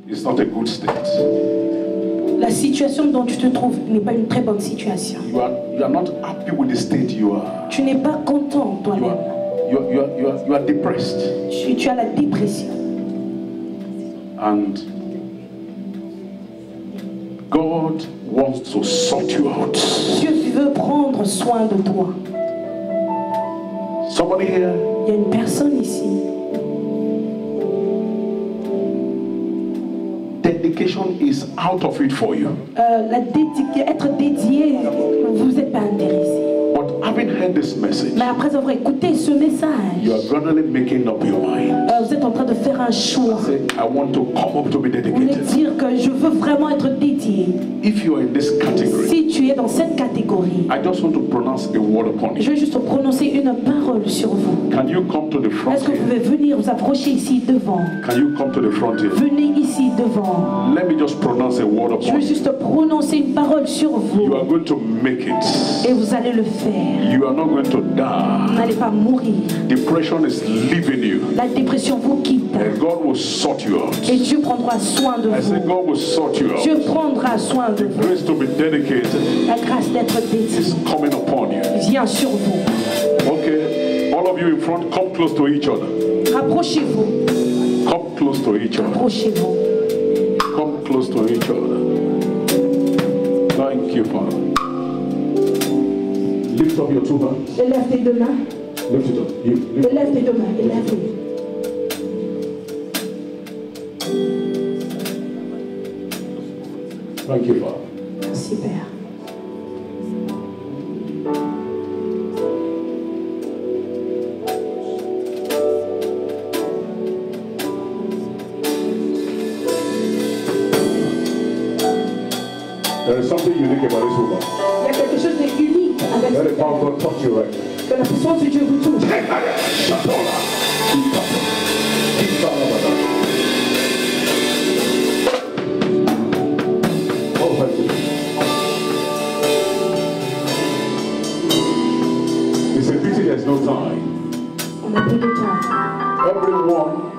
It's not a good state. La situation dont tu te trouves n'est pas une très bonne situation. You are not happy with the state you are. Tu n'es pas content toi-même. You are depressed. Tu as la dépression. And God wants to sort you out. Dieu veut prendre soin de toi. Somebody here. Il y a une personne ici. Dedication is out of it for you. Être dédié, vous n'êtes pas intéressé. But having heard this message, mais après avoir écouté ce message, you are gradually making up your mind. Vous êtes en train de faire un choix. Say, I want to come up to be dedicated. Vous voulez dire que je veux vraiment être dédié. If you are in this category, si tu es dans cette catégorie, I just want to pronounce a word upon you. Je veux juste prononcer une parole sur vous. Can you come to the front? Est-ce que vous pouvez venir vous approcher ici devant? Can you come to the front here? Venez ici devant. Let me just pronounce a word upon you. Je veux juste prononcer une parole sur vous. You are going to make it. Et vous allez le faire. You are not going to die. Vous n'allez pas mourir. Depression is leaving you. La dépression vous quitte. And God will sort you out. Et Dieu prendra soin de vous. I say God will sort you out. Dieu prendra soin de vous. The grace to be dedicated. La grâce d'être dédié is coming upon you. Vient sur vous. Okay, all of you in front, come close to each other. Rapprochez-vous. Come close to each other. Rapprochez-vous. Come close to each other. Thank you, Father. Lift up your two hands. Élève tes deux mains. Lift it up. Élève tes deux mains. Élève-les. Thank you, Father. Merci, Père. There is something unique about this woman. Il y a quelque chose d'unique avec Let the power of God touch you right. Que la puissance de Dieu vous touche. It's a pity there's no time. On a peu de temps. Everyone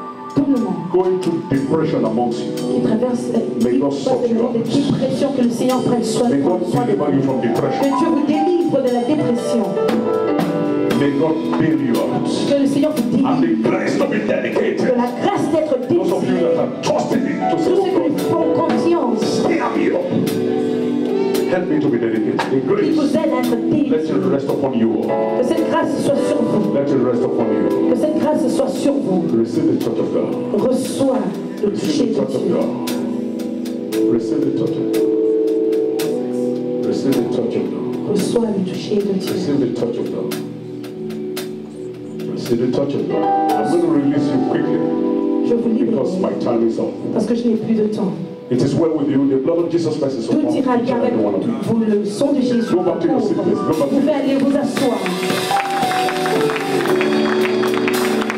going through depression amongst you. Qui traverse May God sort you out. des dépressions, que le Seigneur prenne soin de May vous. God deliver you from depression. Que Dieu vous délivre de la dépression. May God bail you out. Que le Seigneur vous délivre. And the grace to be dedicated. De la grâce d'être dédié. Those of you that are trusting Him to say, Tous ceux qui font confiance. Stir me up. Help me to be dedicated. The grace. Vous aide à être dédié. Let it rest upon you all. Que cette grâce soit sur vous. Let it rest upon you. Que cette grâce soit sur vous. Receive the touch of God. Reçois le toucher de Dieu. Receive the touch of God. Receive the touch of God. Reçois le toucher de Dieu. Receive the touch of God. Receive the touch of God. I'm going to release you quickly. Je vous libère. Because my time is up. Parce que je n'ai plus de temps. It is well with you. The blood of Jesus Christ is upon Tout each ira bien and avec every one of you. vous. Le sang de Jésus. Go back to your seat, please. Go back to Vous pouvez aller vous asseoir.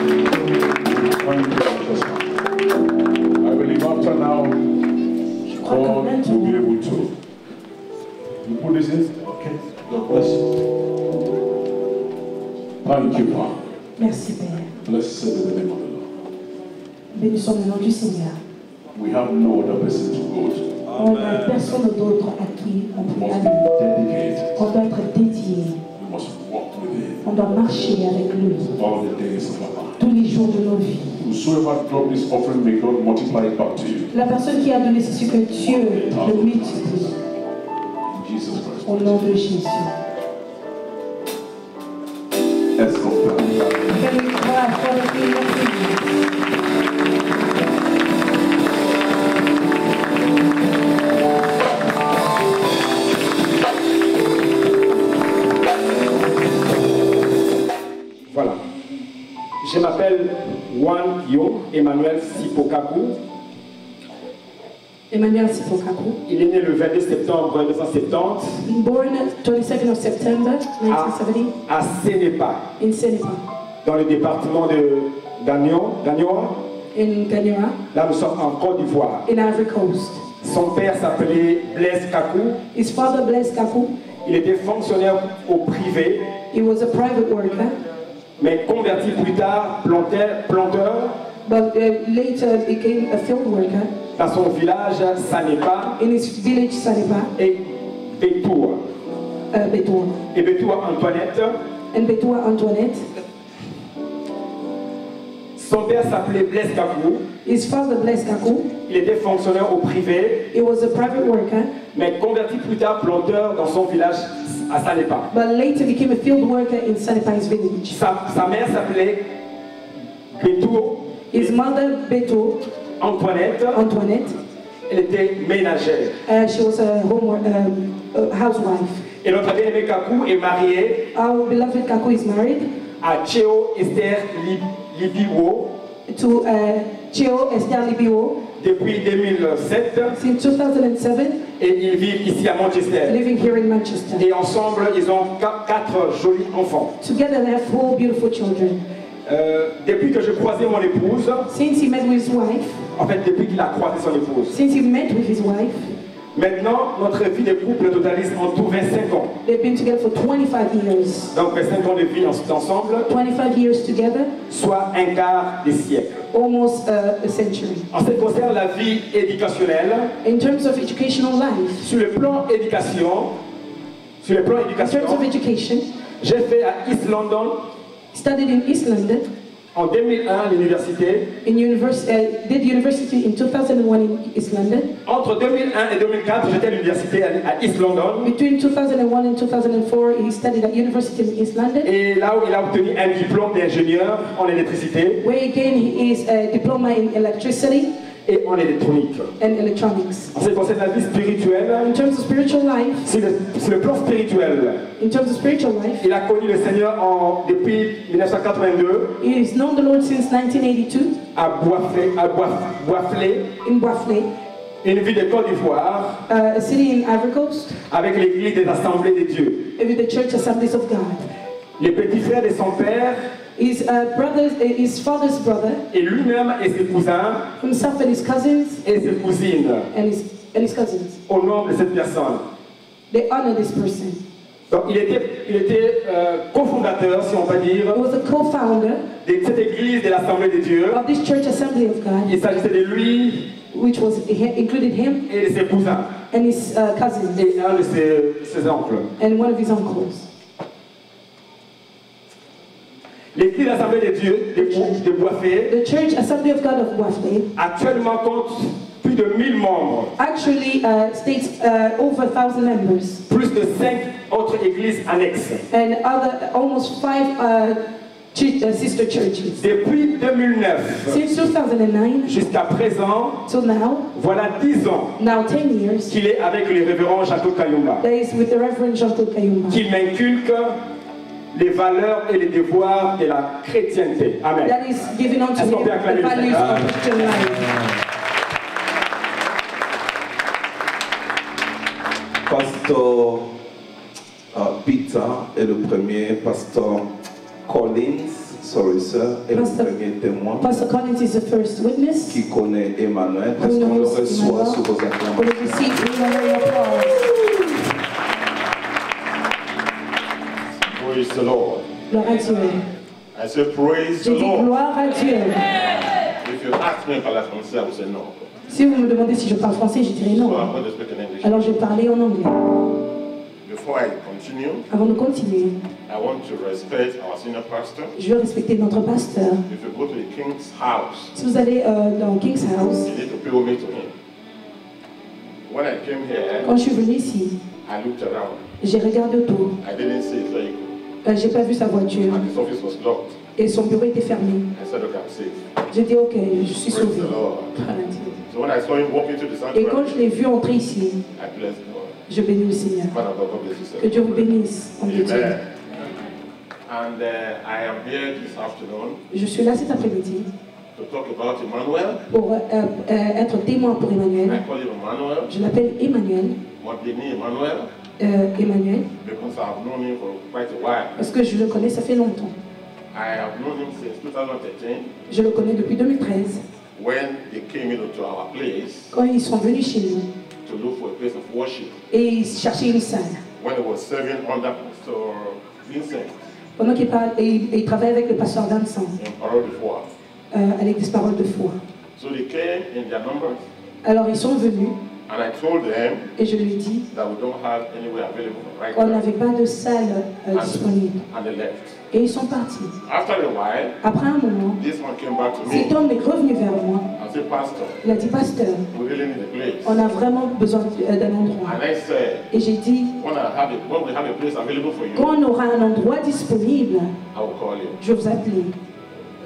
Thank you, Jesus. I believe after now, God will be able to. You put this in? Okay. God bless you. Thank you, Father. Merci, Père. Blessed be the name of the Lord. Béni soit le nom du Seigneur. We have no other person to go to. On n'a personne d'autre à qui on We peut must aller. be dedicated. On doit être dédié. We must walk with Him On doit marcher avec lui all the days of our life. tous les jours de nos vies. Whosoever dropped this offering, may God multiply it back to you. La personne qui a donné c'est ce que Dieu le multiplie. In Jesus Christ. Au nom de Jésus. Let's go. Quelle grâce pour le pays de Dieu. Voilà. Je m'appelle Wan Yo Emmanuel Sipokaku. Emmanuel Sipokaku. Il est né le 22 septembre 1970 Born 22nd of September 1970 à Sénépa, in Sénépa, dans le département de Gagnon, in Ganyora, là nous sommes en Côte d'Ivoire. in Ivory Coast. Son père s'appelait Blaise Kakou. His father, Blaise Kakou, Il était fonctionnaire au privé, he was a private worker, mais converti plus tard planteur. but later became a field worker. dans son village Sanepa in his village Sanepa, et Betoua. Betoua, Et Betoua Antoinette. and Betoua Antoinette. Son père s'appelait Blaise Kakou. His father, Blaise Kakou, Il était fonctionnaire au privé, he was a private worker, mais converti plus tard planteur dans son village à Sanepa. but later became a field worker in Sanepa's village. Sa mère s'appelait Betoua His mother, Beto Antoinette. Antoinette, Elle était ménagère. she was a housewife. Et notre bien-aimé Kakou est marié Our beloved Kakou is married à Cheo Esther Libiwo to Cheo Esther Libiwo depuis 2007 since 2007, et ils vivent ici à Manchester. living here in Manchester. Et ensemble, ils ont 4 jolis enfants. Together they have 4 beautiful children. Depuis que je croisais mon épouse, Since he met with his wife, en fait depuis qu'il a croisé son épouse, since he met with his wife, maintenant notre vie de couple totalise en tout 25 ans. they've been together for 25 years. Donc 5 ans de vie ensemble, 25 years together, soit un quart des siècles. almost a century. En ce qui concerne la vie éducationnelle, In terms of educational life, sur le plan éducation, in terms of education, j'ai fait à East London studied in East London, en 2001 à l'université. did university in 2001 in East London. Entre 2001 et 2004, j'étais à l'université à East London. Between 2001 and 2004, he studied at university in East London, Et là où il a obtenu un diplôme d'ingénieur en électricité where he gained his diploma in electricity et en électronique. and electronics. En ce qui concerne la vie spirituelle, In terms of spiritual life, sur le plan spirituel, il a connu le Seigneur depuis 1982 he has known the Lord since 1982 à Boisflé, in Boisflé, une ville de Côte d'Ivoire, a city in Ivory Coast, avec l'église des Assemblées de Dieu. with the Church Assemblies of God. Les petits frères de son père His father's brother, et lui-même et ses cousins himself and his cousins, et ses cousines and his cousins, honorent de cette personne. they honor this person. Donc il était cofondateur, si on peut dire, He was a co-founder de cette église de l'Assemblée de Dieu. of this Church Assembly of God, Il s'agissait de lui which included him et de ses cousins and his cousins et un de ses oncles. and one of his uncles. L'église de l'Assemblée de Dieu de Boisflé The Church Assembly of God of Boisflé actuellement compte plus de 1000 membres, actually states over 1,000 members, plus de 5 autres églises annexes. and almost 5 sister churches. Depuis 2009 Since 2009 jusqu'à présent, till now, voilà 10 ans now 10 years, qu'il est avec le révérend Jacob Kayumba, that is with the Reverend Jean-Claude Kayumba. qu'il m'inculque les valeurs et les devoirs de la chrétienté. Amen. That is given unto Est-ce qu'on him peut acclamer the le values Seigneur? of Christian life. Pasteur Peter est le premier, Pasteur Collins, sorry sir, est le Pastor- premier témoin Pastor Collins is the first witness. qui connaît Emmanuel. Who Est-ce qu'on le knows reçoit Emmanuel? sous vos Will acclamations? you receive him under your applause? Praise the Lord. Gloire à Dieu. I say, praise J'ai the dit Lord. gloire à Dieu. If you ask me about français, I will say no. Si vous me demandez si je parle français, je dirais So non. I'm going to speak in English. Alors je vais parler en anglais. Before I continue, Avant de continuer, I want to respect our senior pastor. je veux respecter notre pasteur. If you go to the king's house, Si vous allez dans King's House, you need to pay homage to him. When I came here, quand je suis venue ici, I looked around. j'ai regardé autour. I didn't see his vehicle. J'ai pas vu sa voiture And his office was locked. et son bureau était fermé. I said, okay, I'm safe. J'ai dit ok, je suis Praise sauvée. the Lord. Gloire à Dieu. So when I saw him walking to the Et quand sanctuary, je l'ai vu entrer ici, I blessed God. je bénis le Seigneur. Father God, God bless you, sir. Que Dieu vous bénisse. En Dieu. Amen. And I am here this afternoon Je suis là cet après-midi to talk about Emmanuel. pour être témoin pour I Emmanuel. call him Emmanuel, Je l'appelle Emmanuel. Modini Emmanuel, Emmanuel, because I've known him for quite a while. parce que je le connais, ça fait longtemps. I have known him since 2013 Je le connais depuis 2013, when they came into our place quand ils sont venus chez nous to look for a place of worship, et ils cherchaient une salle. when he was serving under Pastor Vincent Pendant qu'il travaillait avec le pasteur Vincent in Parole de Foi. à l'église Parole de Foi. So they came in their numbers Alors ils sont venus. And I told them Et je lui ai dit that we don't have anywhere available right qu'on now. n'avait pas de salle disponible. And they left. Et ils sont partis. After a while, Après un moment, this one came back to cet me homme est revenu vers moi. and said, Pastor, Il a dit, pasteur, we really need a place. on a vraiment besoin d'un endroit. And I said, Et j'ai dit, when we have a place available for you, quand on aura un endroit disponible, I will call you. je vais vous appeler.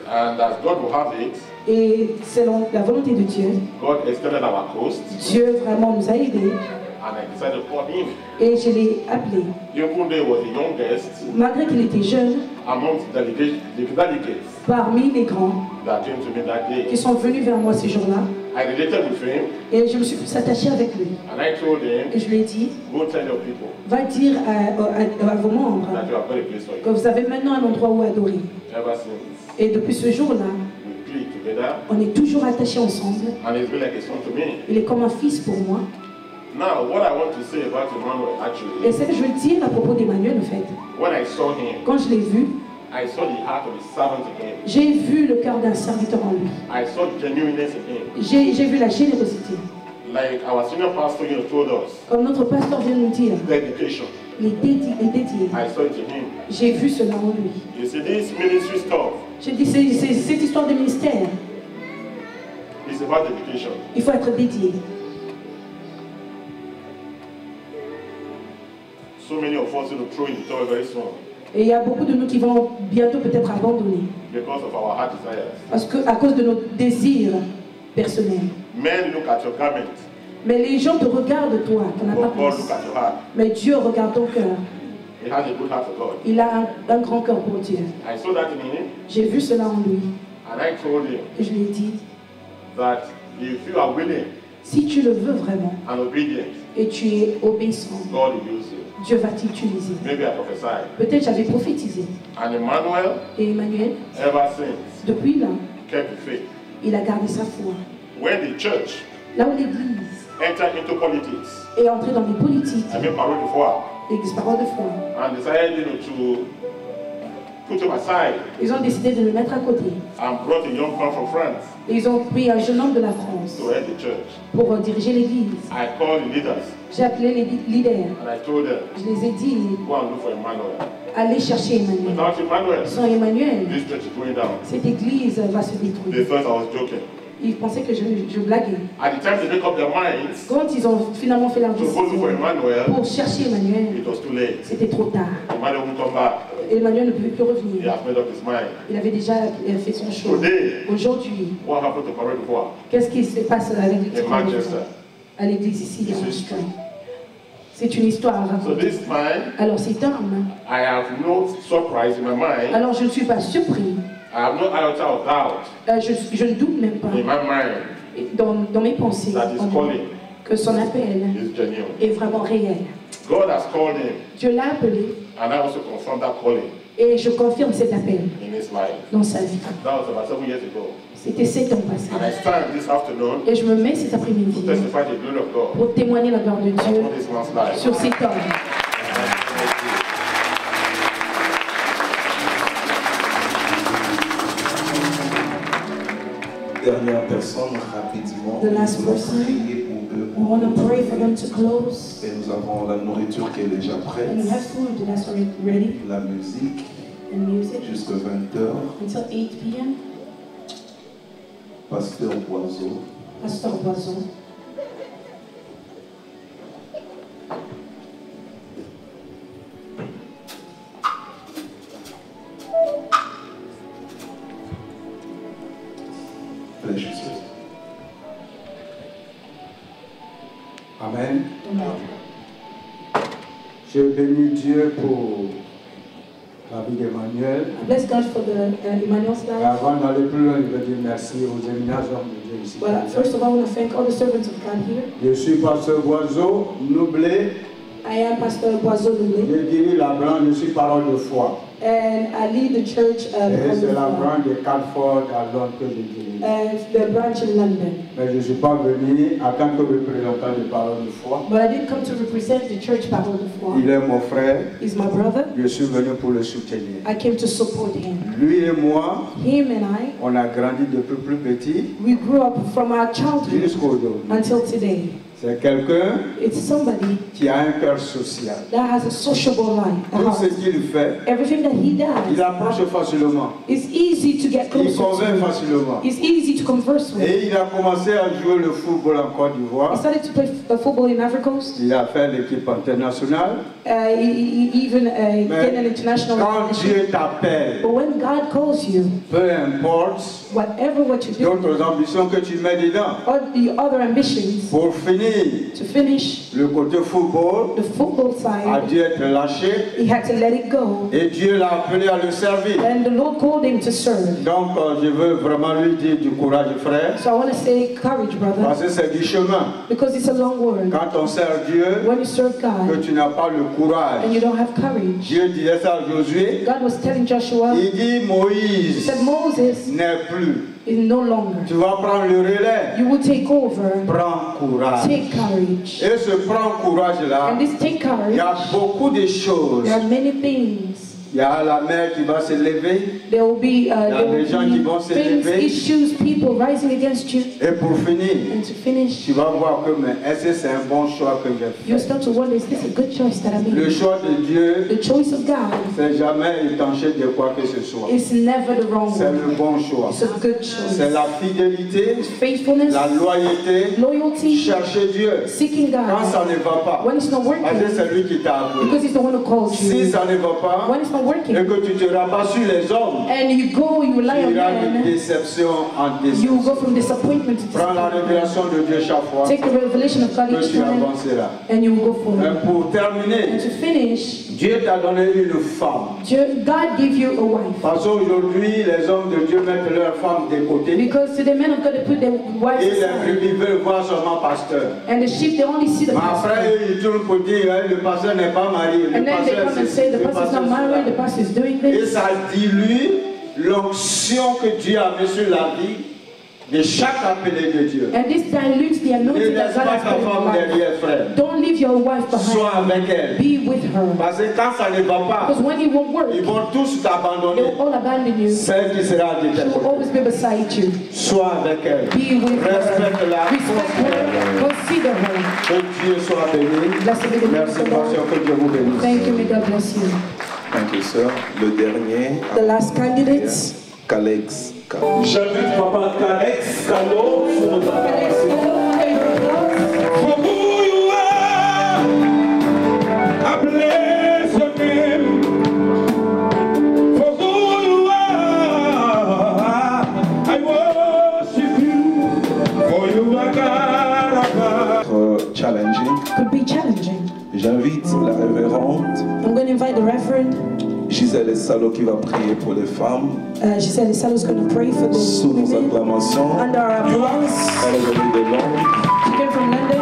And as God will have it, Et selon la volonté de Dieu, God extended our coast, Dieu vraiment nous a aidés. and I decided to call him. Et je l'ai appelé. Even though he was the youngest Malgré qu'il était jeune, amongst the delegates parmi les grands that came to me that qui day, sont venus vers moi ce jour-là, I related with him, et je me suis plus attachée avec lui. and I told him, Et je lui ai dit, go tell your people va dire à vos membres that you have got a place for que you. vous avez maintenant un endroit où adorer. Ever since, Et depuis ce jour-là, we clicked together, on est toujours attachés ensemble. and it's been like a son to me. Il est comme un fils pour moi. Now, what I want to say about Emmanuel actually, Et ce que je veux dire à propos d'Emmanuel, en fait, when I saw him, quand je l'ai vu, I saw the heart of a servant in him. j'ai vu le cœur d'un serviteur en lui. I saw genuineness in him. J'ai vu la générosité. Like our senior pastor told us, Comme notre pasteur vient de nous dire, dedication. il est dédié. I saw it in him. J'ai vu cela en lui. You see, this ministry stuff J'ai dit, cette histoire de ministère, is about dedication. il faut être dédié. So many of us will throw in the towel very soon Et il y a beaucoup de nous qui vont bientôt peut-être abandonner. because of our heart desires. Parce que, à cause de nos désirs personnels. Men look at your garment, Mais les gens te regardent toi, ton but God apparence. look at your heart. Mais Dieu regarde ton cœur. He has a good heart for God. Il a un grand cœur pour Dieu. I saw that in him, J'ai vu cela en lui. and I told him Et je lui ai dit, that if you are willing si tu le veux vraiment and obedient, et tu es obéissant, God will use you. Dieu va t'utiliser. Maybe I prophesied. Peut-être j'avais prophétisé. And Emmanuel, Et Emmanuel, ever since, depuis là, kept the faith. il a gardé sa foi. When the church Là où l'Église entered into politics, est entrée dans les politiques, parole de foi, l'Église parole de foi, and decided to put him aside ils ont décidé de le mettre à côté. and brought a young man from France Et ils ont pris un jeune homme de la France to head the church. pour diriger l'Église. I called the leaders J'ai appelé les leaders. and I told them, Je les ai dit, go and look for Emmanuel. allez chercher Emmanuel. Without Emmanuel, Sans Emmanuel, this church is going down. cette Église va se They détruire. thought I was joking. Ils pensaient que je blaguais. At the time they make up their minds Quand ils ont finalement fait leur to go look for décision Emmanuel, pour chercher Emmanuel, it was too late. c'était trop tard. Emmanuel won't come back. Emmanuel ne pouvait plus He revenir. has made up his mind. Il avait déjà fait son choix. Today, Aujourd'hui, what happened to Parade Foi? qu'est-ce qui se passe avec l'église In Manchester. à l'église ici It's à history. Manchester? C'est une histoire à So raconter. this time, Alors cet homme, I have no surprise in my mind. alors je ne suis pas surpris. I have no iota of doubt Je ne doute même pas in my mind dans mes pensées that his en moi, calling que son appel is genuine. est vraiment réel. God has called him, Dieu l'a appelé and I also confirm that calling et je confirme cet appel in his life. dans sa vie. That was about 7 years ago. C'était 7 ans passés. And I stand this afternoon Et je me mets cet to après-midi testify the glory of God pour témoigner la gloire de Dieu on this man's life. sur cet homme. Dernière personne, rapidement. The last Nous allons person. prier pour eux. We want to pray for them to close. Et nous avons la nourriture qui est déjà prête, And we have food that's already ready la musique and music jusqu'à 20h. until 8 p.m. Pasteur Boiseau. Pasteur Boison. Allez, je suis. Amen. Je bénis Dieu pour la vie d'Emmanuel. I bless God for the Emmanuel's Et life. avant d'aller plus loin, je veux dire merci aux éminents hommes de Dieu ici. Well, first of all, I want to thank all the servants of God here. Je suis pasteur Boiseau, Noublé. I am Pastor Boiseau Doumbé, Je dirais la blanche, je suis parole de foi. And I lead the church Et on the c'est la floor. branche de Catford à Londres que je dirige. And the branch in London. Mais je ne suis pas venu en tant que représentant de Parole de foi. But I didn't come to represent the church Parole de Foi. Il est mon frère. He's my brother. Je suis venu pour le soutenir. I came to support him. Lui et moi, Him and I, on a grandi depuis plus petit we grew up from our childhood jusqu'au aujourd'hui. until today. C'est quelqu'un It's somebody qui a un cœur social. that has a sociable life. a Tout heart. ce qu'il fait, Everything that he il does approche facilement. is easy to get Il closer convainc to. facilement. It's easy to converse with. Et il a commencé à jouer le football en Côte He d'Ivoire. started to play football in Africa Coast. Il a fait l'équipe internationale. He even gained an Mais international quand recognition. Dieu t'appelle, But when God calls you, peu importe whatever what you do, d'autres ambitions que tu mets dedans, or the other ambitions, pour finir, to finish le côté football the football a side, dû être lâché he had to let it go. et Dieu l'a appelé à le servir. And the Lord called him to serve. Donc je veux vraiment lui dire du courage, frère, So I want to say courage, brother, parce que c'est du chemin. because it's a long word. Quand on sert Dieu, When you serve que God tu n'as pas le courage. and you don't have courage, Dieu disait ça à Josué. God was telling Joshua, Il dit he Moïse said, Moses n'est plus. is no longer. Tu vas prendre le relais. You will take over. Prends courage. Take courage. Et ce prends courage-là, And this take il courage, y a beaucoup de choses. there are many things. Il y a la mer qui va se lever. There will be, des gens qui vont se things, lever. issues, people rising against you. Et pour finir, And to finish, tu vas voir que mais est-ce que c'est un bon choix que j'ai you fait? start to wonder, is this a good choice that I Le made? choix de Dieu, The choice of God c'est jamais étanché de quoi que ce soit. is never the wrong C'est one. le bon choix. It's a good C'est choice. la fidélité, Faithfulness, la loyauté, loyalty, chercher Dieu. seeking Quand God. ça ne va pas, When it's not parce que working, c'est lui qui t'a appelé. because He's the one who called Si you. ça ne va pas, When it's not et working, que tu te rabats sur les hommes, and you go, you rely tu on iras de men, déception en you déception. go from disappointment to Prends la disappointment. révélation de Dieu chaque fois Take the revelation of God que each tu time, avanceras. and you will go forward. Pour And terminer, to finish, Dieu t'a donné une femme. God gave you a wife. Parce qu'aujourd'hui, les hommes de Dieu mettent leurs femmes de côté. Because to the men of God, they put their wives Et les aside. brebis veulent voir seulement pasteur. And the sheep, they only see the Mais pastor. après, ils tournent pour dire hein, le pasteur n'est pas marié. Le And then they pasteur, come and c'est- say, the le pastor's pasteur, not c'est married, the là. pastor is doing Et this. ça dilue l'onction que Dieu a mis sur la vie de chaque appelé de Dieu. And this dilutes the Ne anointing laisse that God pas has ta put in your femme life. derrière, frère. Don't leave your wife Sois behind. avec elle. Be with her. Parce que quand ça ne va pas, Because when it won't work, ils vont tous they t'abandonner. will all abandon you. Celle qui sera de She tes will côtés. always be beside you. Sois avec elle. Be with her. Respecte-la. Respect her. Consider her. Que Dieu soit béni. Blessed be the name of Merci, the Lord. pasteur, que Dieu vous bénisse. Thank you, may God bless you. Thank you, sir. Le dernier, The last candidates. Kalex. J'invite Papa Kalex Kalo sur notre Alex, hello, okay, applause. For who you are, I bless your name. For who you are, I worship you. For you are God. Challenging. Could be challenging. J'invite la révérende I'm going to invite the Reverend Gisèle Salo qui va prier pour les femmes Giselle Salo's going to pray for the sous nos women. acclamations. Under our applause. Elle est venue de Londres. She came from London.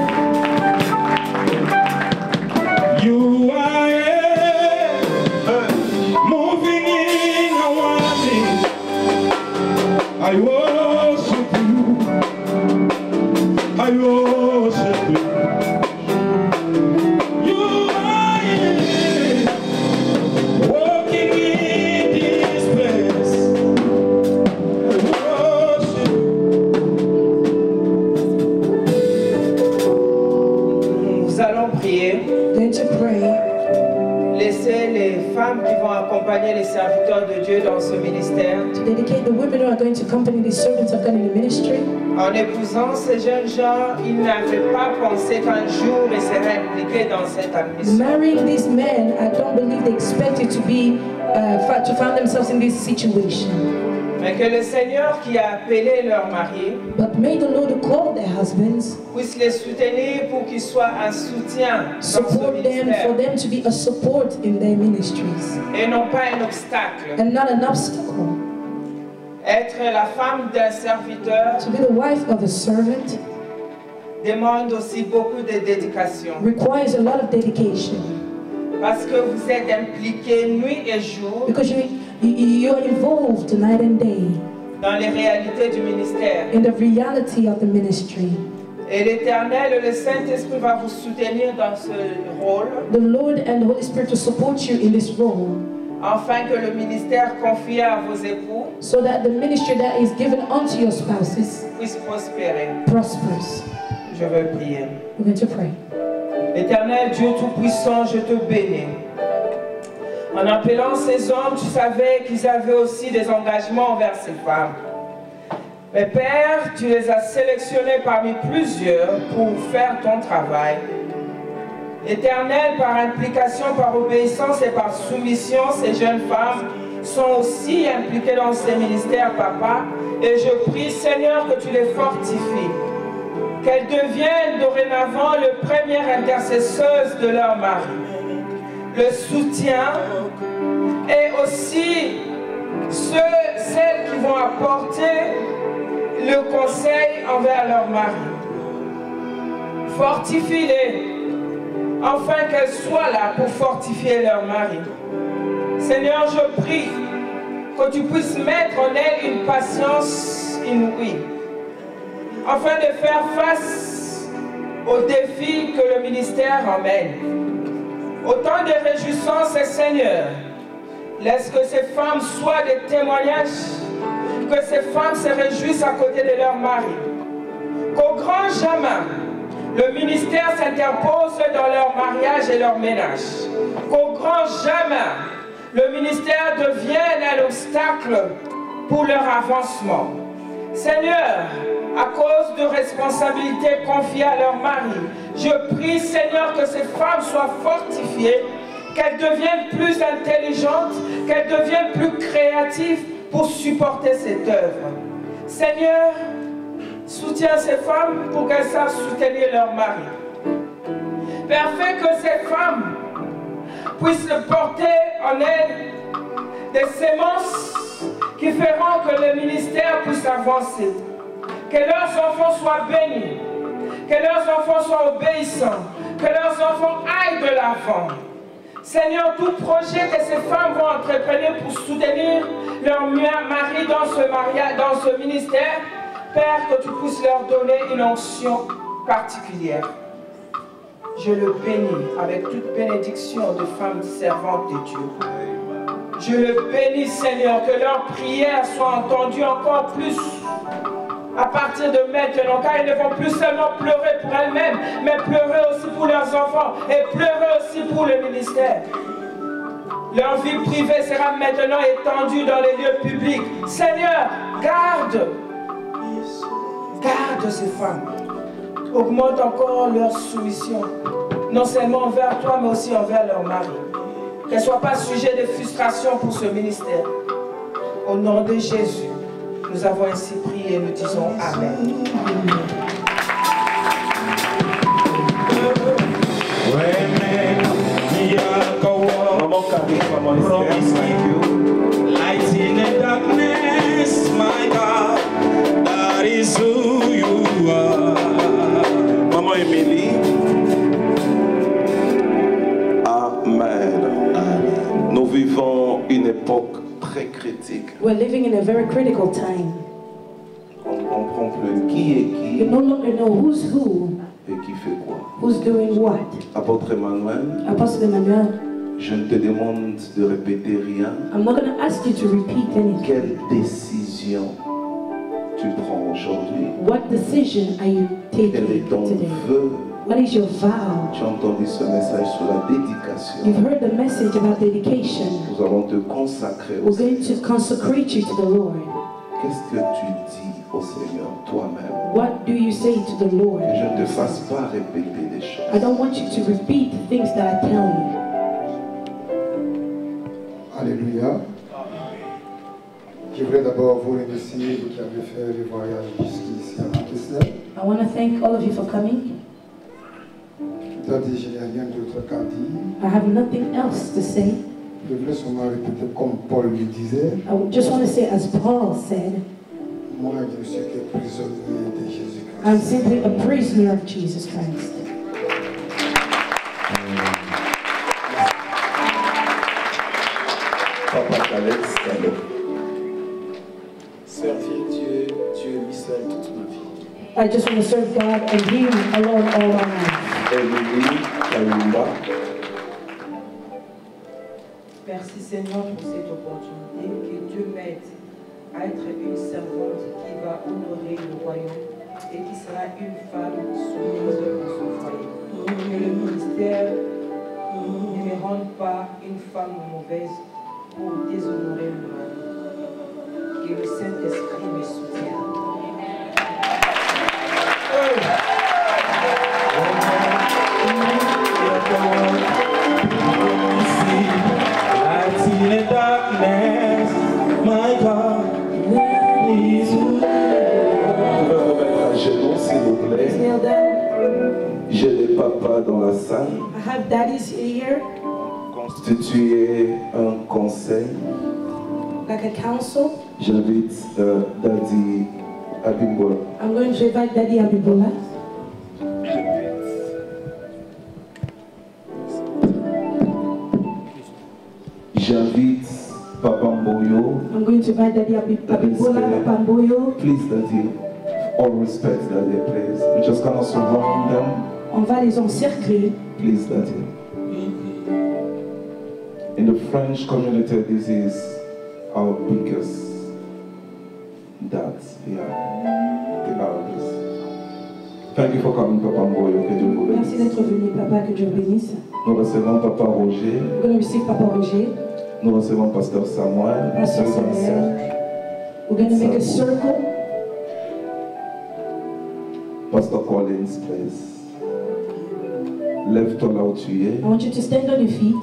You are here, moving in our midst. I worship you. I worship you. You are here, walking in this place. I worship you. Nous allons prier. Going to pray. Laissez les femmes qui vont accompagner les serviteurs de Dieu dans ce ministère. To dedicate the women who are going to accompany the servants of God in the ministry. En épousant ces jeunes gens, ils n'avaient pas pensé qu'un jour ils seraient impliqués dans cette mission. Marrying these men, I don't believe they expected to be, to find themselves in this situation. Mais que le Seigneur qui a appelé leur mari But may the Lord who called their husbands puisse les soutenir pour qu'ils soient un soutien dans ce support them, ministère for them to be a support in their ministries et non pas un obstacle. and not an obstacle. Être la femme d'un serviteur To be the wife of a servant demande aussi beaucoup de dédication. requires a lot of dedication. Parce que vous êtes impliqués nuit et jour. Because you are involved night and day. Dans les réalités du ministère. In the reality of the ministry. Et l'Éternel, le Saint-Esprit va vous soutenir dans ce rôle. The Lord and the Holy Spirit will support you in this role. Afin que le ministère confié à vos époux, so that the ministry that is given unto your spouses, puisse prospérer. Prospers. Je veux prier. We're going to pray. Éternel Dieu Tout-Puissant, je te bénis. En appelant ces hommes, tu savais qu'ils avaient aussi des engagements envers ces femmes. Mais Père, tu les as sélectionnés parmi plusieurs pour faire ton travail. Éternel, par implication, par obéissance et par soumission, ces jeunes femmes sont aussi impliquées dans ces ministères, Papa. Et je prie, Seigneur, que tu les fortifies. Qu'elles deviennent dorénavant les premières intercesseuses de leur mari. Le soutien et aussi celles qui vont apporter le conseil envers leur mari. Fortifie-les, afin qu'elles soient là pour fortifier leur mari. Seigneur, je prie que tu puisses mettre en elles une patience inouïe, afin de faire face aux défis que le ministère emmène. Autant de réjouissances, Seigneur, laisse que ces femmes soient des témoignages, que ces femmes se réjouissent à côté de leur mari. Qu'au grand jamais, le ministère s'interpose dans leur mariage et leur ménage. Qu'au grand jamais, le ministère devienne un obstacle pour leur avancement. Seigneur, à cause de responsabilités confiées à leur mari, je prie, Seigneur, que ces femmes soient fortifiées, qu'elles deviennent plus intelligentes, qu'elles deviennent plus créatives pour supporter cette œuvre. Seigneur, soutiens ces femmes pour qu'elles savent soutenir leur mari. Père, fais que ces femmes puissent porter en elles des sémences qui feront que le ministère puisse avancer. Que leurs enfants soient bénis, que leurs enfants soient obéissants, que leurs enfants aillent de l'avant. Seigneur, tout projet que ces femmes vont entreprendre pour soutenir leur mari dans ce mariage, dans ce ministère, Père, que tu puisses leur donner une onction particulière. Je le bénis avec toute bénédiction de femmes servantes de Dieu. Je le bénis, Seigneur, que leurs prières soient entendues encore plus à partir de maintenant, car elles ne vont plus seulement pleurer pour elles-mêmes, mais pleurer aussi pour leurs enfants et pleurer aussi pour le ministère. Leur vie privée sera maintenant étendue dans les lieux publics. Seigneur, garde ces femmes. Augmente encore leur soumission, non seulement envers toi, mais aussi envers leur mari. Qu'elles ne soient pas sujets de frustration pour ce ministère. Au nom de Jésus, nous avons ainsi prié et nous disons Amen. Maman Karine, maman Esther, thank you. Light in the darkness, my God, that is who you are. Maman Émilie. Amen. Nous vivons une époque très critique. We're living in a very critical time. On ne comprend plus qui est qui You no longer know who's who, et qui fait quoi. who's doing what. Apôtre Emmanuel, Apostle Emmanuel, je ne te demande de répéter rien. I'm not going to ask you to repeat anything. Quelle décision tu prends aujourd'hui? What decision are you Quel taking est ton today? vœu? What is your vow? Tu as entendu ce message sur la dédication. You've heard the message about dedication. Nous allons te consacrer au We're going Seigneur. to consecrate you to the Lord. Qu'est-ce que tu dis au Seigneur toi-même? What do you say to the Lord? Que je ne te fasse pas répéter des choses. I don't want you to repeat the things that I tell you. Alléluia. Je voudrais d'abord vous remercier, vous qui avez fait le voyage jusqu'ici à Manchester. I want to thank all of you for coming. Je n'ai rien d'autre qu'à dire. I have nothing else to say. Je voulais seulement répéter comme Paul le disait. I just want to say, as Paul said, Moi, je ne suis que prisonnier de Jésus-Christ. I'm simply a prisoner of Jesus Christ. Servir Dieu, Dieu lui seul toute ma vie. I just want to serve God and Him alone all my life. Merci Seigneur pour cette opportunité. Que Dieu m'aide à être une servante qui va honorer le royaume et qui sera une femme soumise dans son foyer. Que le ministère ne me rende pas une femme mauvaise pour déshonorer le mari. Que le Saint-Esprit me soutienne. In the darkness, my God, is Vous pouvez vous mettre à genoux, s'il vous plaît. Kneel down. J'ai des papas dans la salle. I have daddies here, Constituer un conseil. like a council. J'invite Daddy Abimbola. I'm going to invite Daddy Abibola. J'invite Papa Mboyo. I'm going to invite Daddy Abibola, Papa Mboyo. Please, Daddy, all respect, Daddy, please. We're just gonna surround them. On va les encercler. Please, Daddy. In the French community, this is our biggest dad. Yeah, the eldest. Thank you for coming, Papa Mboyo. Que Dieu vous Merci bénisse. d'être venu, Papa, que Dieu vous bénisse. Nous recevons Papa Roger. We're going to receive Papa Roger. Nous recevons Pasteur Samuel. Pastor Faisons un Samuel. cercle. We're going to make a circle. Pastor Collins, please. Lève-toi là où tu es. I want you to stand on your feet.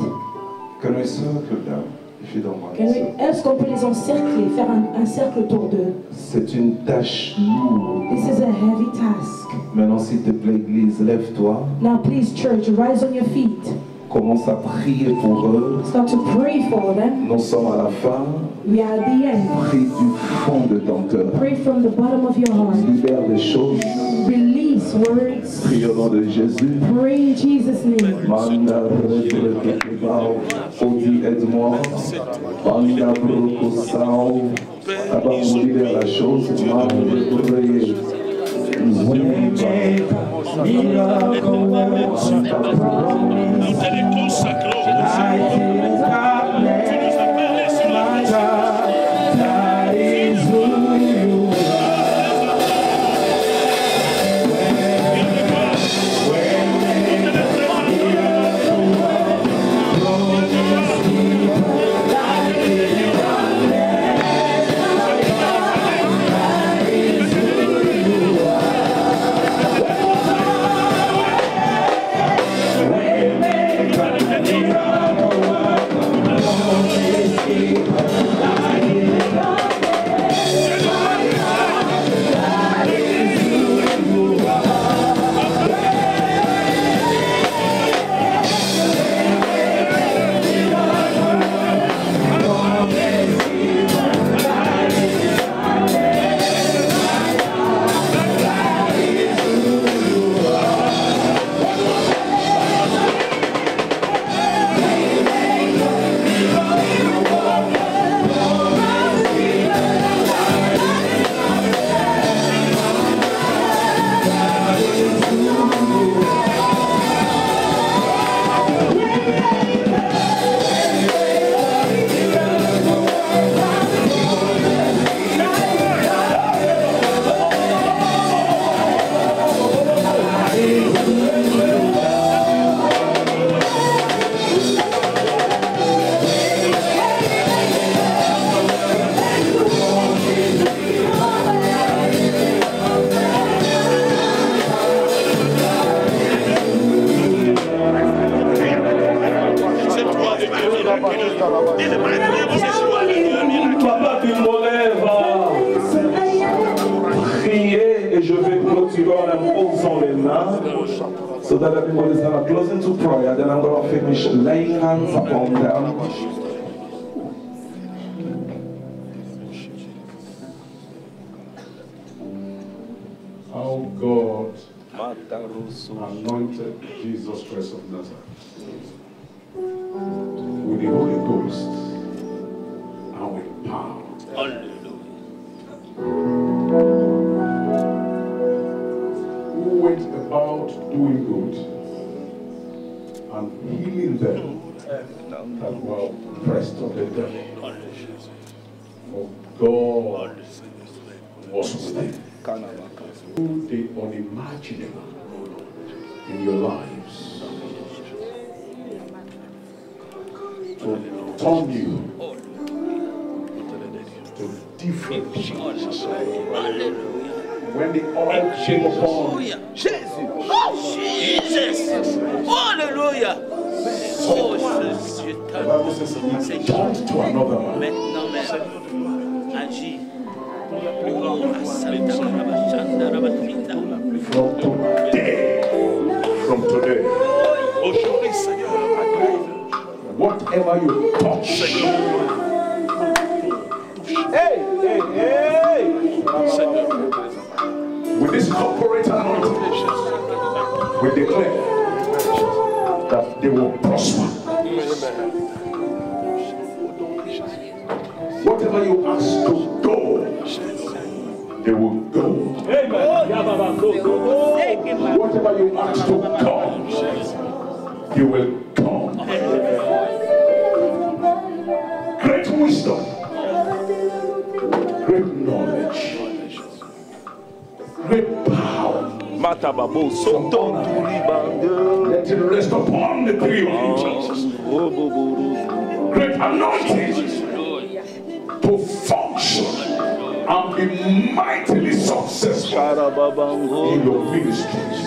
Can we circle them, if you don't mind? Est-ce qu'on peut les encercler, faire un cercle autour d'eux? C'est une tâche lourde. This is a heavy task. Maintenant, s'il te plaît, Église, lève-toi. Now please, church, rise on your feet. Commence à prier pour eux. Start to pray for them. Nous sommes à la fin. We are at the end. Prie du fond de ton cœur. Pray from the bottom of your heart. Libère des choses. Release words. Prie au nom de Jésus. Pray in Jesus' name. Manda Odi aide-moi. Manda Broko Sao. D'abord, on libère la chose. Manda prier. Papa Bimbola va prier et je vais clôturer en imposant les mains. So that everybody is going to close into prayer, then I'm going to finish laying hands upon them. How God anointed Jesus Christ of Nazareth with the Holy Ghost and with power. Who went about doing good and healing them that were oppressed of the devil. For God was with them. Do the unimaginable in your lives to turn you to different people. When the oil came upon Jesus. Hallelujah. Oh, je turned to another man. maintenant, agis. From today, whatever you touch, with this corporate anointing, we declare that they will prosper. Whatever you ask to go, they will go. Whatever you ask to come, they will come. Great wisdom, great knowledge, great power. Let it rest upon the three of Jesus. Great anointing to function and be mightily successful in your ministries.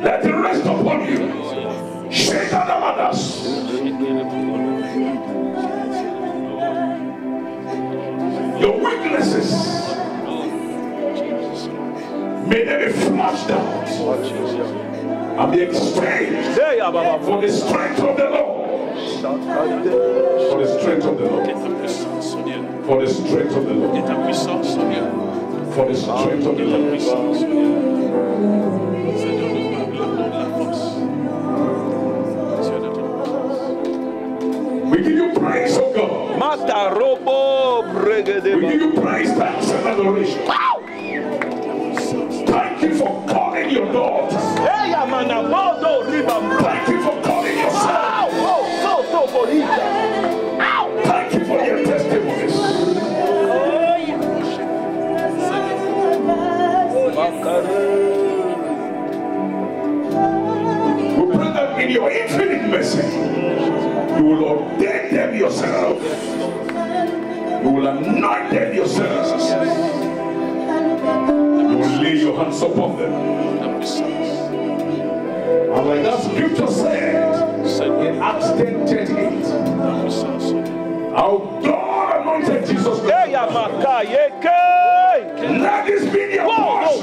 Let it rest upon you. Shaitan others. Your weaknesses, may they be flushed out and be exchanged for the strength of the Lord. For the strength of the Lord. For the strength of the Lord. For the strength of the Lord. We give you praise, oh God. We give you praise, thanks, and adoration. Thank you for calling your daughter. Thank you for calling your son. Thank you for your testimonies. We pray that in your infinite mercy, you will ordain them yourself. You will anoint them yourself. You will lay your hands upon them. And like that scripture said in Acts 10:38, how God anointed Jesus Christ. Let this be your portion.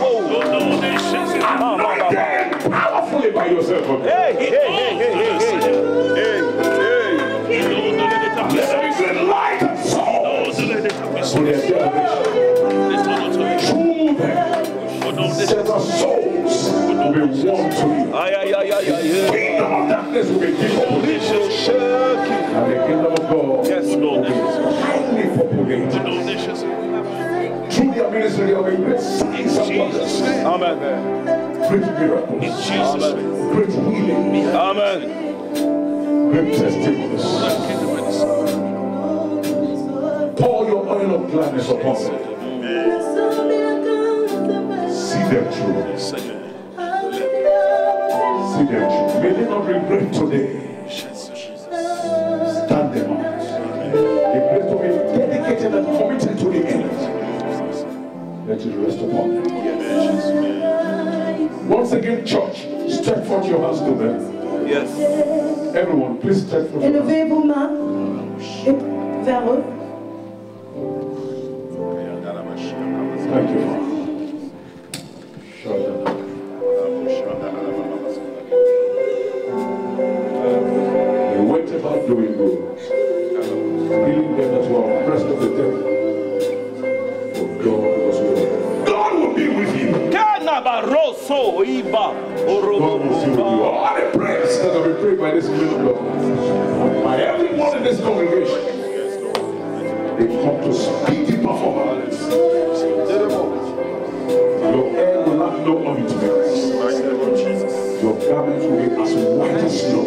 Anoint them powerfully by yourself. Let there be light and souls to their generation. Through them, several souls will be won to you. The kingdom of darkness will be given and the kingdom of God will be highly populated. Through their ministry, there will be great signs and wonders. Amen. Great miracles. Amen. Great healing. Amen. Great testimonies. Pour your oil of gladness upon them. See them through. See them through. May they not regret today. Stand them out. A place to be dedicated and committed to the end. Let it rest upon them. Once again, church, stretch forth your hands to them. Yes. Everyone, please stretch forth your hands. Élevez vos mains vers eux. Thank you. They went about doing good, healing them that were oppressed of the devil. For God was with them. God will be with you. God will be with you. All the prayers that will be prayed by this little God, by everyone in this congregation, They come to speedy performance. Your hair will not know of its mess. Your garments will be as white as snow.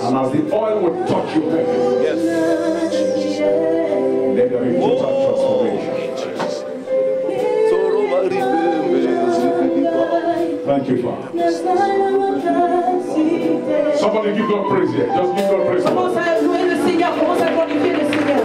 And as the oil will touch your head, let there be total transformation. Thank you, Father. Somebody give God praise here. Just give God praise. Commence à louer le Seigneur, commence à glorifier le Seigneur.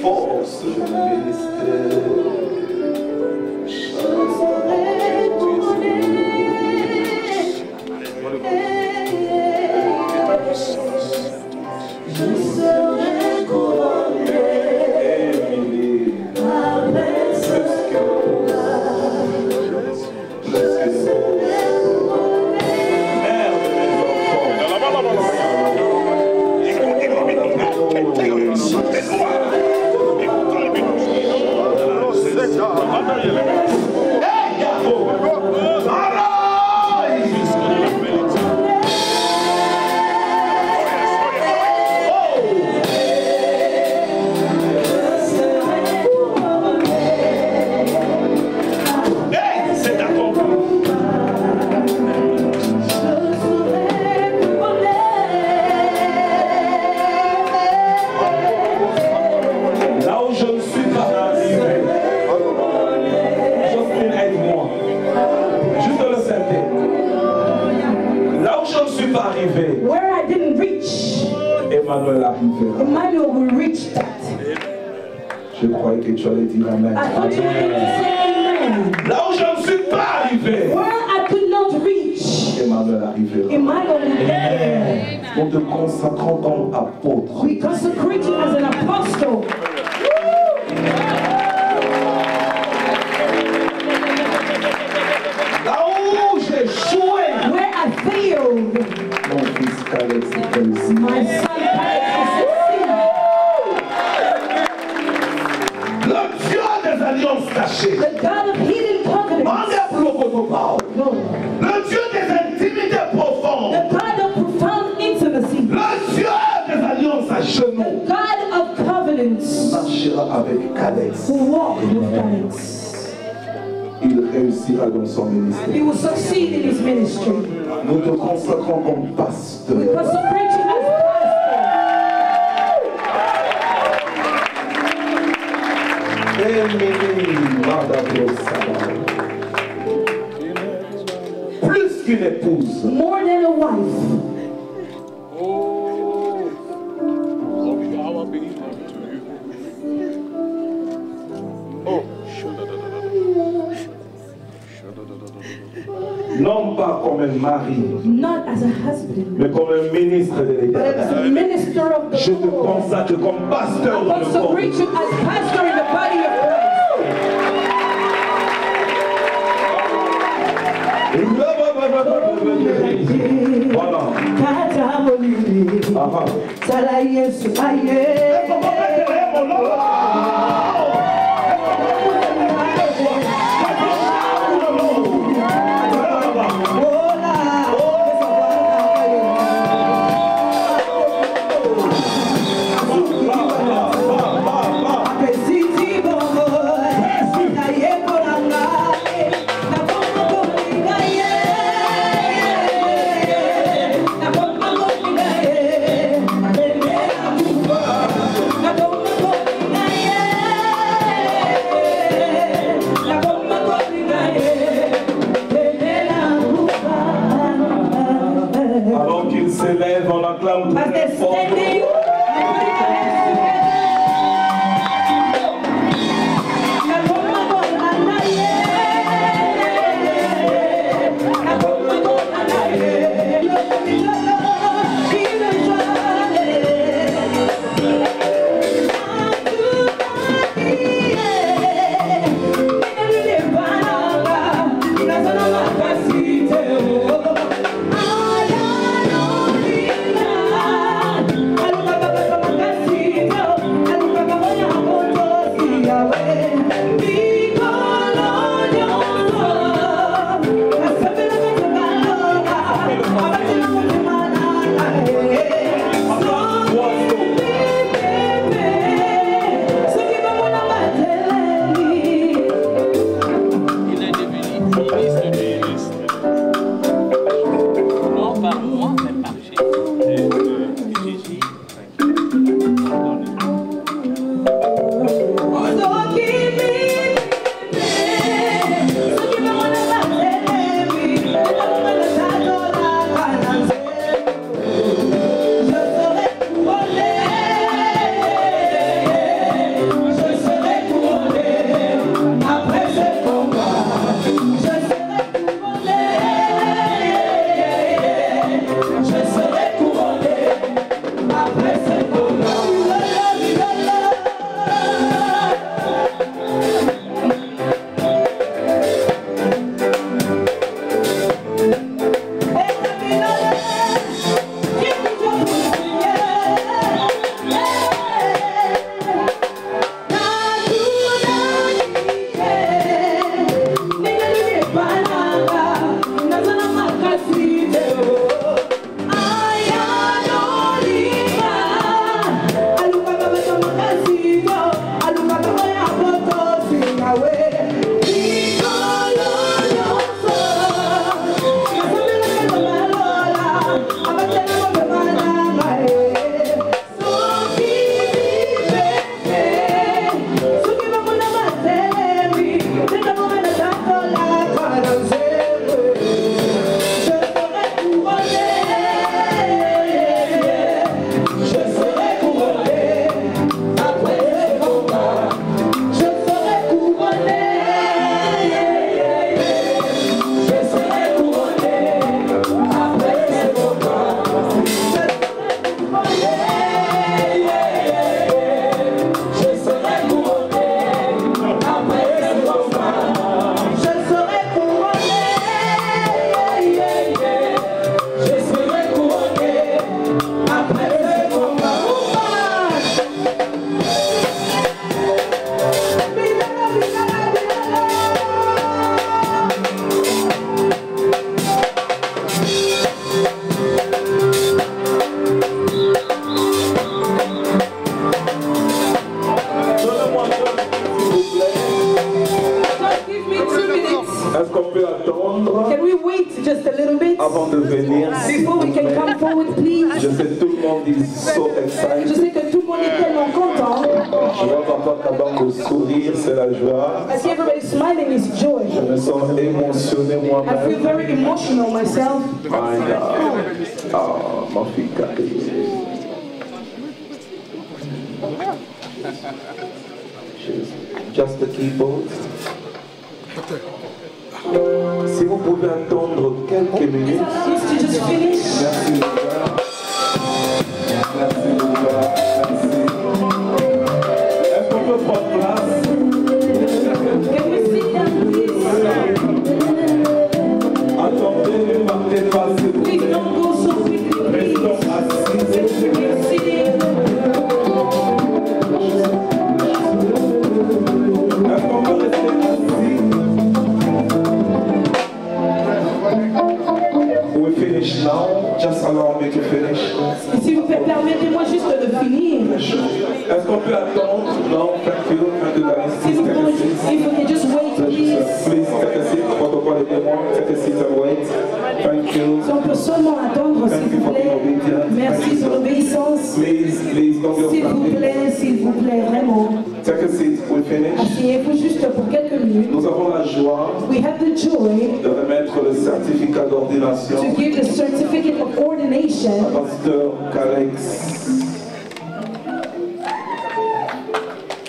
Force de ministère. Where I didn't reach, Emmanuel will reach that. Je croyais que tu allais dire amen. I thought you were going to say amen. Là où je ne suis pas arrivé, where I could not reach, Emmanuel arrivera. Emmanuel will get there. Nous te consacrons comme apôtre. We consecrate you as an apostle. Là où j'ai échoué, where I failed, mon fils Caleb s'est réussi. my son Caleb will succeed. Le Dieu des alliances cachées, The God of hidden covenants, le Dieu des intimités profondes, the God of profound intimacy, le Dieu des alliances à genoux, the God of covenants, marchera avec Caleb. who walk with Caleb. Il réussira dans son ministère. He will succeed in his ministry. Nous te consacrons comme pasteur. We consecrate you as Plus qu'une épouse. more than a wife. Non pas comme un mari, not as a husband, mais comme un ministre de but as l'État. a minister of the Je te Lord. consacre comme pasteur I dans le corps. consecrate you as pastor in the body of Voilà. Alors qu'il s'élève, on acclame As they're standing, wait just a little bit? Avant de venir, Before we can come forward, please. je sais que tout le monde est so Je excited. sais que tout le monde est tellement content. Je vois Papa Kabang sourire, c'est la joie. I see everybody smiling, it's joy. Je me sens émotionné I feel moi-même. very emotional myself. My God. Ah, ma fille Cathy. Just the keyboard. Si vous pouvez attendre quelques minutes. Just to just finish. Merci Louva. Merci Louva. Merci. Est-ce qu'on peut prendre place? Can we sit down, please? Attendez, ne partez pas, s'il vous plaît. Please don't go so quickly, please. Restons assis. Please sit in. Est-ce qu'on peut rester assis? We finish now. Just allow me to finish. Et s'il vous plaît, permettez-moi juste de finir. Est-ce qu'on peut attendre? Non, thank you. Thank you guys. S'il vous Please take a plaît, seat. if we can just wait, please. Please take a seat. Protocol et témoin. Take a seat and wait. Thank you. Si on peut seulement attendre, s'il vous plaît. Merci pour l'obéissance. Please don't be offended. S'il vous plaît, vraiment. Take a seat. We finish. Asseyez-vous juste pour quelques minutes. Nous avons la joie We have the joy de remettre le certificat d'ordination to give the certificate of ordination à Pasteur Calex.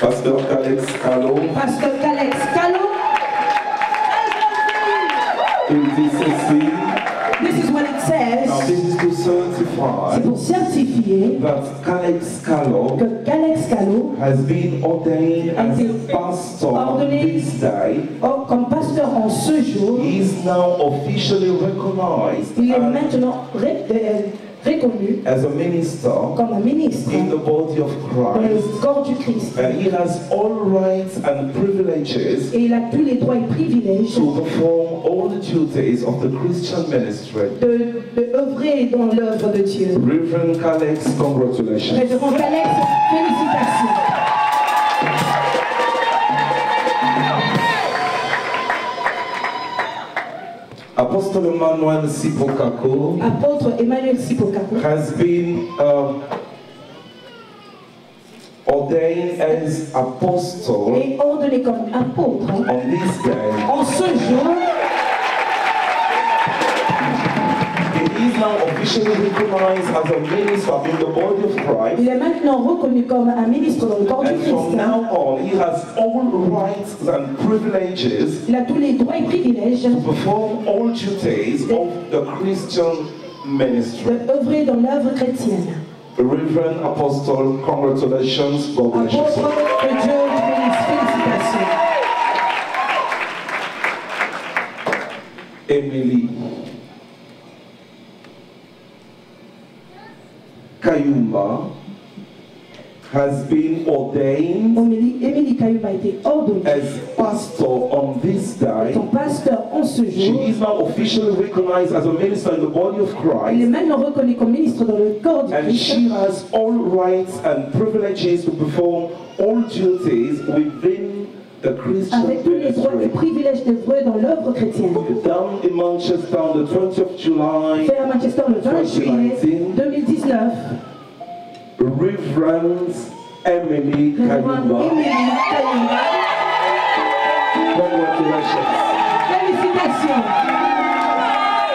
Pasteur Calex Calo. Pasteur Calex Calo. Il dit ceci. This is what it Now says. this is to certify C'est pour certifier that Calex Calo que Calex Calo has been ordained as été a pastor on ordonné this day. comme pasteur en ce jour. He is now officially recognized Il est maintenant reconnu as a minister comme un ministre in the body of dans le Christ. corps du Christ. And he has all rights and privileges Et il a tous les droits et privilèges to perform all the duties of the Christian ministry. de œuvrer dans l'œuvre de Dieu. Reverend Calex, congratulations. Révérend Calex, félicitations. Apostle Emmanuel Sipokako Apôtre Emmanuel Sipokako has been ordained as apostle est ordonné comme apôtre on this day. en ce jour. He is now officially recognized as a minister in the body of Christ. Il est maintenant reconnu comme un ministre dans le corps du And from Christ. now on, he has all rights and privileges Il a tous les droits et privilèges to perform all duties of the Christian ministry. de œuvrer dans l'œuvre chrétienne. Reverend Apostle, congratulations. God bless you. Apôtre de Dieu, félicitations. Emily Kayumba has been ordained Émilie Kayumba a été ordonnée as pastor on this day. comme pasteur en ce She jour. is now officially recognized as a minister in the body of Il est Christ. maintenant reconnu comme ministre dans le corps du And Christ. she has all rights and privileges to perform all duties within the Christian Avec tous les droits et ministry. privilèges d'œuvrer dans l'œuvre chrétienne. Down in Manchester on the 20th of July Fait à Manchester le 20 juillet 2019. Reverend Emily Révérende Kayumba. Émilie Kayumba. Congratulations. Félicitations.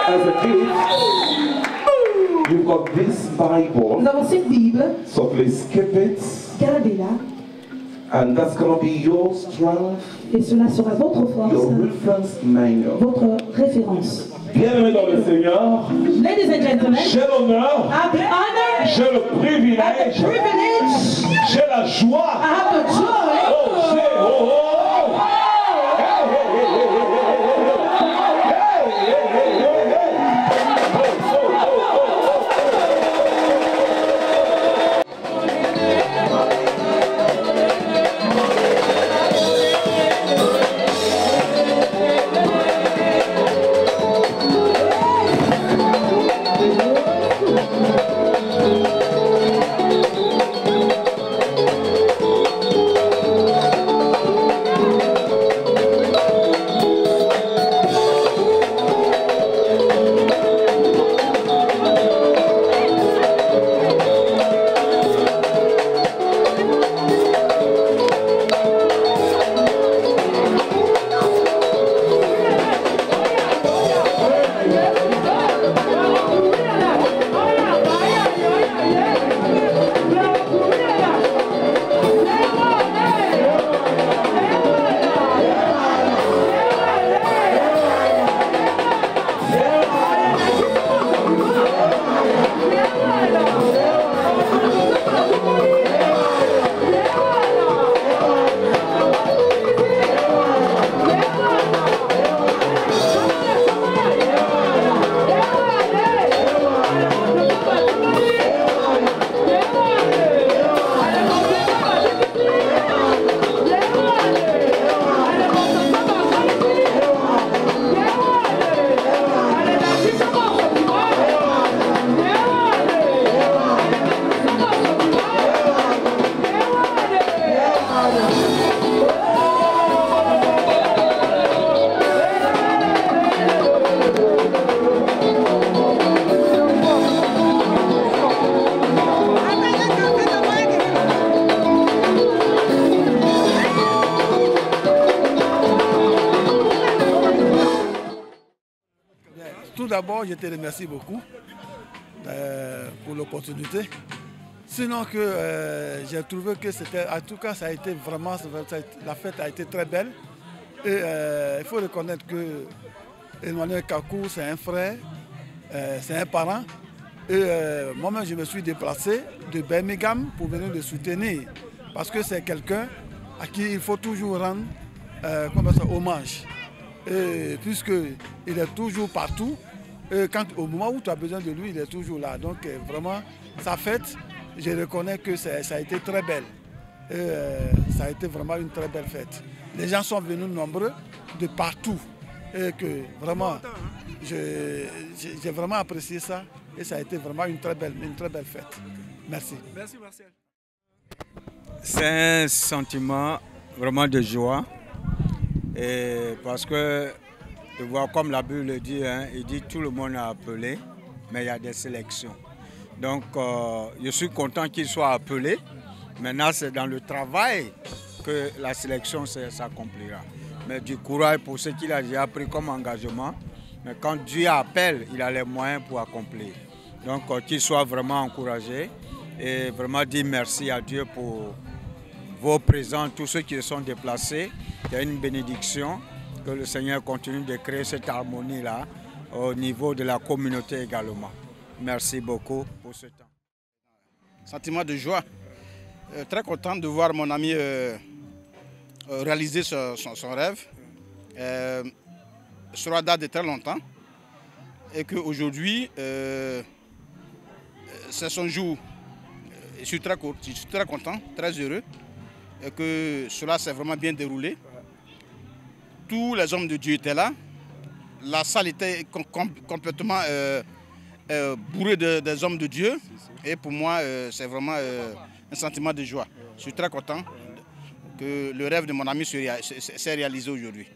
As a gift, you've got this Bible, Nous avons cette Bible. so please keep it. Gardez-la. And that's going to be your strength, Et cela sera votre force, your reference manual. votre référence. Bien-aimés dans le Seigneur, Ladies and gentlemen, j'ai l'honneur, I have the honor, j'ai le I have the privilège, privilege, j'ai la joie. I have the joy. Oh, j'ai, oh, oh, oh. Hey, hey, hey, hey, hey, hey, hey, hey, hey, hey, hey. Oh, oh, oh, oh, Tout d'abord, je te remercie beaucoup pour l'opportunité. Sinon que j'ai trouvé que c'était, en tout cas, ça a été vraiment, la fête a été très belle. Et il faut reconnaître que Emmanuel Kakou, c'est un frère, c'est un parent. Et moi-même, je me suis déplacé de Birmingham pour venir le soutenir. Parce que c'est quelqu'un à qui il faut toujours rendre hommage. Puisqu'il est toujours partout. Et au moment où tu as besoin de lui, il est toujours là. Donc vraiment, sa fête, je reconnais que ça a été très belle. Ça a été vraiment une très belle fête. Les gens sont venus nombreux de partout. Et que vraiment, j'ai vraiment apprécié ça. Et ça a été vraiment une très belle fête. Merci. Merci Marcel. C'est un sentiment vraiment de joie. Et parce que, de voir comme la Bible le dit, il dit tout le monde a appelé, mais il y a des sélections. Donc je suis content qu'il soit appelé. Maintenant c'est dans le travail que la sélection s'accomplira. Mais du courage pour ce qu'il a déjà pris comme engagement. Mais quand Dieu appelle, il a les moyens pour accomplir. Donc qu'il soit vraiment encouragé et vraiment dire merci à Dieu pour vos présents, tous ceux qui se sont déplacés. Il y a une bénédiction, que le Seigneur continue de créer cette harmonie-là au niveau de la communauté également. Merci beaucoup pour ce temps. Sentiment de joie. Très content de voir mon ami réaliser son rêve. Cela date de très longtemps. Et qu'aujourd'hui, c'est son jour. Je suis très content, très heureux. Et que cela s'est vraiment bien déroulé. Tous les hommes de Dieu étaient là. La salle était complètement bourrée des hommes de Dieu. Et pour moi, c'est vraiment un sentiment de joie. Je suis très content que le rêve de mon ami s'est réalisé aujourd'hui.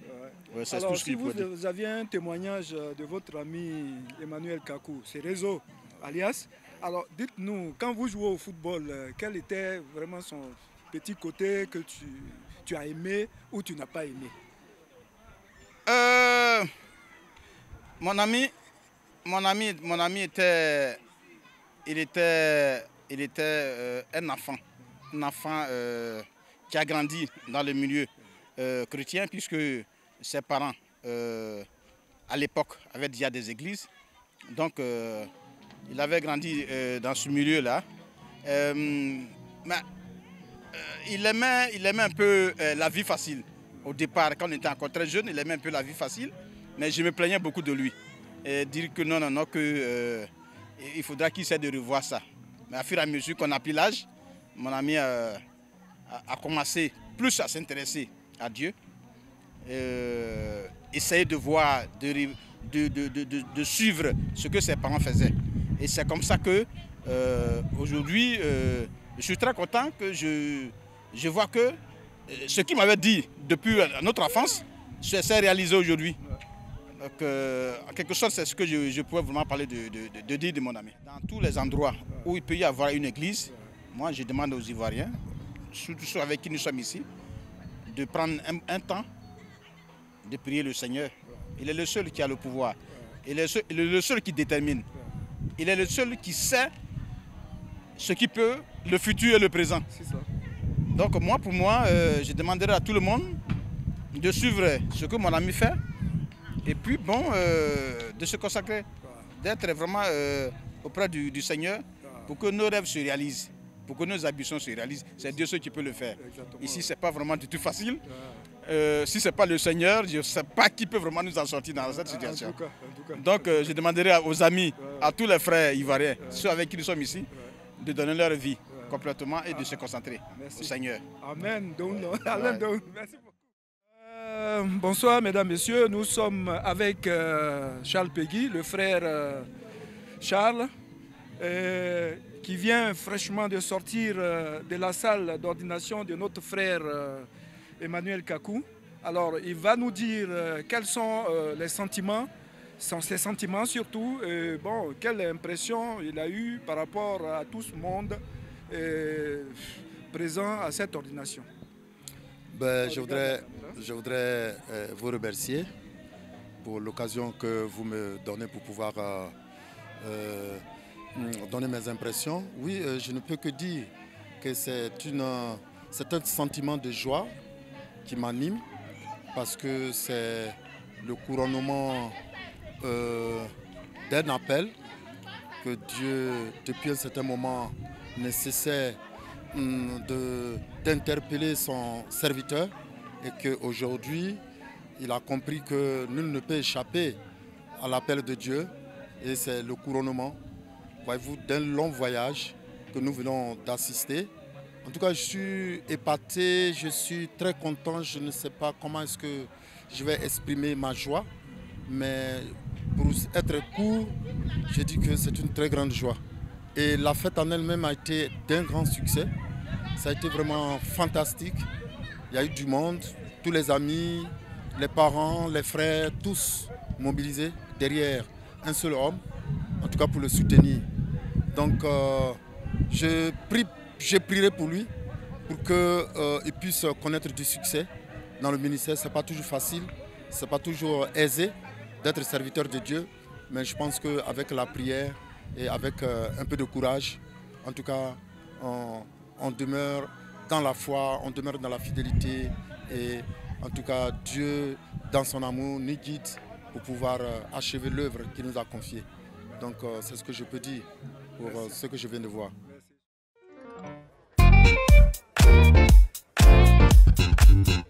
Alors, si vous aviez un témoignage de votre ami Emmanuel Kakou, c'est Réseau, alias, alors dites-nous, quand vous jouez au football, quel était vraiment son petit côté que tu as aimé ou tu n'as pas aimé? Mon ami était, un enfant qui a grandi dans le milieu chrétien, puisque ses parents, à l'époque, avaient déjà des églises. Donc, il avait grandi dans ce milieu-là. Mais il aimait un peu la vie facile. Au départ, quand on était encore très jeune, il aimait un peu la vie facile. Mais je me plaignais beaucoup de lui. Et dire que non, il faudra qu'il essaie de revoir ça. Mais à fur et à mesure qu'on a pris l'âge, mon ami a commencé plus à s'intéresser à Dieu. Essayer de voir, de suivre ce que ses parents faisaient. Et c'est comme ça que aujourd'hui, je suis très content que je vois que ce qu'il m'avait dit depuis notre enfance s'est réalisé aujourd'hui. Donc, en quelque sorte, c'est ce que je pouvais vraiment parler de dire de mon ami. Dans tous les endroits où il peut y avoir une église, moi je demande aux Ivoiriens, surtout ceux avec qui nous sommes ici, de prendre un temps de prier le Seigneur. Il est le seul qui a le pouvoir. Il est le seul qui détermine. Il est le seul qui sait ce qui peut, le futur et le présent. Donc pour moi, je demanderai à tout le monde de suivre ce que mon ami fait. Et puis de se consacrer, d'être vraiment auprès du Seigneur pour que nos rêves se réalisent, pour que nos ambitions se réalisent. C'est Dieu seul qui peut le faire. Ici, ce n'est pas vraiment du tout facile. Si ce n'est pas le Seigneur, je ne sais pas qui peut vraiment nous en sortir dans cette situation. En tout cas. Donc je demanderai aux amis, à tous les frères ivoiriens, ceux avec qui nous sommes ici, de donner leur vie complètement et de se concentrer au Seigneur. Amen. Merci beaucoup. Bonsoir mesdames, messieurs. Nous sommes avec Charles Peggy, le frère Charles, qui vient fraîchement de sortir de la salle d'ordination de notre frère Emmanuel Kakou. Alors, il va nous dire quels sont les sentiments, ses sentiments surtout, et quelle impression il a eu par rapport à tout ce monde présent à cette ordination. Je voudrais vous remercier pour l'occasion que vous me donnez pour pouvoir donner mes impressions. Oui, je ne peux que dire que c'est un sentiment de joie qui m'anime parce que c'est le couronnement d'un appel que Dieu, depuis un certain moment, ne cessait d'interpeller son serviteur et qu'aujourd'hui, il a compris que nul ne peut échapper à l'appel de Dieu et c'est le couronnement, voyez-vous, d'un long voyage que nous venons d'assister. En tout cas, je suis épaté, je suis très content, je ne sais pas comment est-ce que je vais exprimer ma joie, mais pour être court, je dis que c'est une très grande joie. Et la fête en elle-même a été d'un grand succès, ça a été vraiment fantastique. Il y a eu du monde, tous les amis, les parents, les frères, tous mobilisés derrière un seul homme, en tout cas pour le soutenir. Donc je prierai pour lui, pour qu'il puisse connaître du succès dans le ministère. Ce n'est pas toujours facile, ce n'est pas toujours aisé d'être serviteur de Dieu, mais je pense qu'avec la prière et avec un peu de courage, en tout cas, on demeure dans la foi, on demeure dans la fidélité et en tout cas, Dieu, dans son amour, nous guide pour pouvoir achever l'œuvre qu'il nous a confiée. Donc, c'est ce que je peux dire pour ce que je viens de voir. Merci.